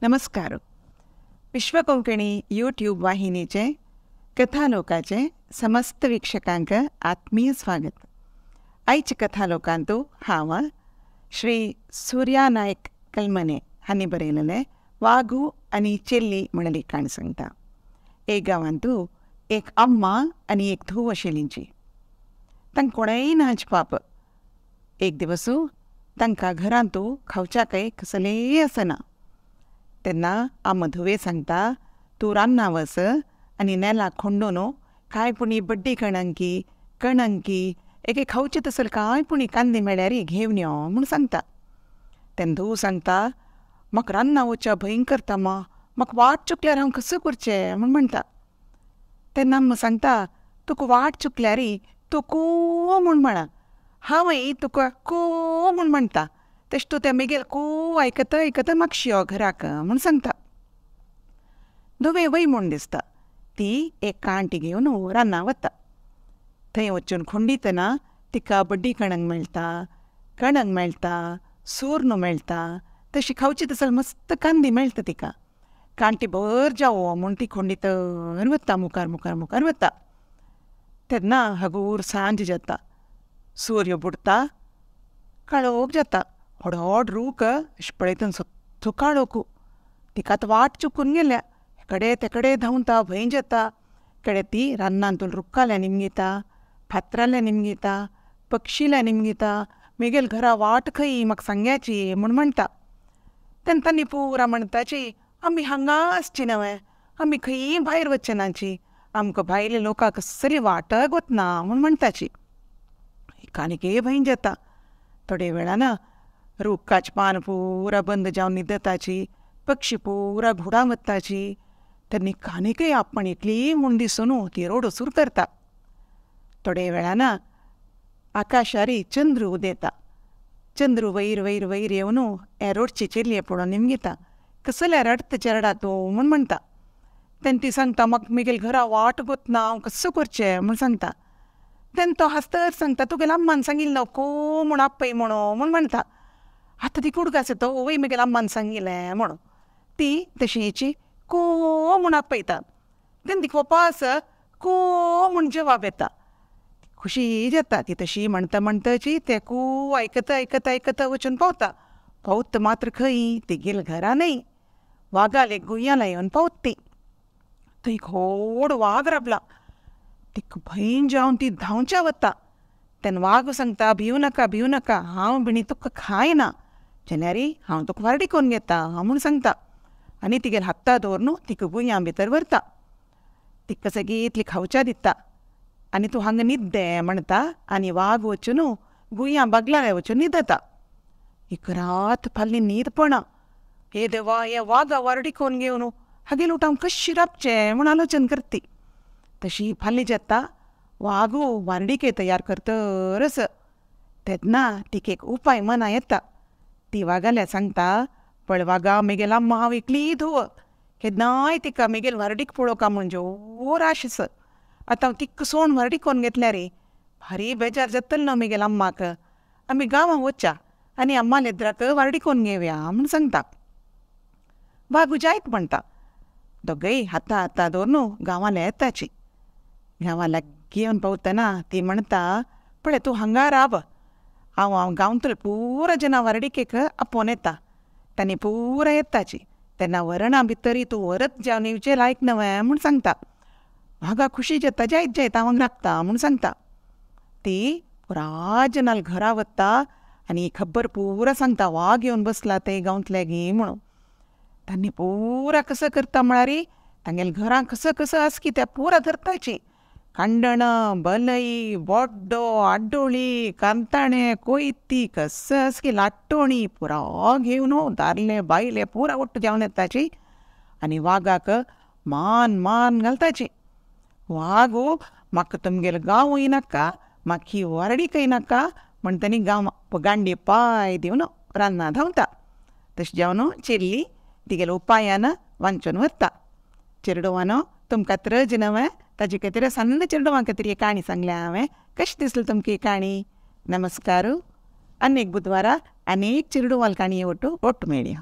नमस्कार. विश्व कोंकणी यूट्यूब वाहिनीचे कथालोकाचे समस्त वीक्षकांक आत्मीय स्वागत. आयच्या कथालोकांतू हांव श्री सूर्या नायक कलमने हांणी बरयलेले वाघू आनी चेल्ली म्हणली काण सांगता. एक गांवांतू एक अम्मा आनी एक धूव आशिल्लींची. तांकां कोणेय नाच पाप. एक दिवसू तांकां घरांतू खावच्याकय कसलेय आसना. तेन्ना अम्मा धुवे सांगता, तूं रान्ना वस आनी नेलाक खोंडून कांय पुणी बड्डी कणंकी एके खावचे तसल कांय पुणी कांदे मेळ्यार घेवन यो म्हूण सांगता. तेन्ना धूव सांगता, म्हाका रान्ना वचप भंय करता मा, म्हाका वाट चुकल्यार हांव कसो करचें म्हूण म्हणटा. तेन्ना अम्मा सांगता, तुका वाट चुकल्यार तूं कू म्हूण म्हणा, हांवय तुका कू म्हूण म्हणटा. तशें तूं तें मेगेल कू आयकता म्हाका यो घराक म्हूण सांगता. धुवे वय म्हूण दिसता. ती एक कांटी घेवन रान्ना वता. थंय वचून खोंडितना तिका बड्डी कणंक मेळटा, सूर्ण मेळटा, तशी खावची तसल मस्त कांदी मेळटा तिका. कांटी भर जावो म्हूण ती खोंडितर वता, मुखार वता. तेन्ना हगूर सांज जाता. सूर्य बुडता, काळोख जाता. हडहड रूख अशें पळयतना सत्तो काळोख. तिका आतां वाट चुकून गेल्या. हेकडे तेकडे धांवता, भंय जाता. कडे ती रान्नांतून रुखाल्या निमगीता, फातराल्या निमगीता, पक्षील्या निमगीता, मेगेल घरा वाट खंय म्हाका सांग्याची म्हूण म्हणटा. तेन्ना तांणी पुरा म्हणटाची, आमी हांगा आसची नवे, आमी खंय भायर वचचे नाची, आमकां भायले लोकांक कसली वाटय वतना म्हूण म्हणटाची. कानिके भंय जाता. थोडे वेळान रुखाची पान पुरा बंद जावन न्हिदताची, पक्षी पुरा घुडां वताची. तेन्ना कानिकय आपण एकली म्हूण दिसून ती रोडसूर करता. थोडे वेळान आकाशार चंद्र उदेता. चंद्र वयर येवन हे रोडचे चेल्ये पळोवन निमगीता. कसल्या रडता चेरडा तूं म्हूण म्हणटा. तेन्ना ती सांगता, म्हाका मेगेल घरा वाट वतना हांव कसो करचें म्हूण सांगता. तेन्ना तो हांसतर सांगता, तुगेल्या अम्मान सांगिल्लो को म्हूण आपय म्हूण म्हणटा. आतां ती कुडकास येतो, वय मेगेल अम्मान सांगिल्लें म्हणून. ती तशीची को म्हूण आपयता. तेन्ना ती कोपास को म्हूण जवाब येता. खुशी जाता. ती तशी म्हणटाची ते को आयकता वचून पावता मात्र खंय तिगेल घरा न्हय, वागाल एक गुय्याला येवन पावता ती. थंय एक व्हड वाग राबला. तिका भंय जावन ती धांवच्या वता. तेन्ना वाग सांगता, भिवू नाका, हांव बिणी तुका खायना, जाल्यार हांव तुका वारडी करून घेता म्हूण सांगता. आनी तिगेल हाता दवरून तिका गुय्या भितर व्हरता. तिका सगळीं खावच्या दिता. आनी तूं हांगा न्हिद्दे म्हणटा. आनी वाग वचून गुय्या बागलार वचून न्हिदता. एक रात फाल्ली न्हीद पडना. हे देवा, हे वागा वारडी करून घेवन हागेल उठावन कशी राबचें म्हूण आलोचन करती. तशी फाल्ली जाता. वागू वारडीके तयार करतरस. तेन्ना तिका एक उपाय मना येता. ती वागाल्या सांगता, पळय वागा, मेगेल अम्मा हांव एकली धुव. केन्नाय तिका मेगेल वारडीक पळोवका म्हूण जोर आश आसा. आतां हांव तिका सोण वारडी करून घेतल्यार भारी बेजार जातलो न्हू मेगेल अम्माक. आमी गांवां वचा आनी अम्मा लेद्राक वारडी करून घेवया म्हूण सांगता. वागू जायत म्हणटा. दोगय हाता दवरून गांवांल्या येताची. गांवांला घेवन पावतना ती म्हणटा, पळय तूं हांगा राब, हांव गांवतले पुरा जना वारडिकेक आपोवन येता. तांणी पुरा येताची. तेन्ना वरणा भितर तूं वरत जावन येवचें लायक नवें म्हूण सांगता. वागा खुशी जाता, जायत हांव राबता म्हूण सांगता. ती पुरा जनाल घरा वता आनी खबर पुरा सांगता, वाग येवन बसला ते गांवतले गी म्हणून. तांणी पुरा कसो करता म्हळ्यार तांगेल घरां कसो आसकी त्या पुरा धरताची. कांडण, बलई, बोड्डो, आड्डोळी, कांताणे, कोयती कसो आसकी लाट्टोणी पुरा घेवन दारले बायले पुरा ओट्ट जावन येताची. आनी वागाक मान घालताची. वागू, म्हाका तुमगेल गांवूय नाका, म्हाका ही वारडीकय नाका म्हण तांणी गांडी पाय दिवन रान्ना धांवता. तशें जावन चेल्ली तिगेल उपायान वांचून वता. चेडवानो, तुमकां त्रज नवें, ताजे खातीर सन्न चेडवां खातीर ही काणी सांगल्या हांवें. कशी दिसली तुमकां ही काणी? नमस्कार. आनी एक बुधवारा आनी एक चेडवाल काणी ओट्ट मेळया.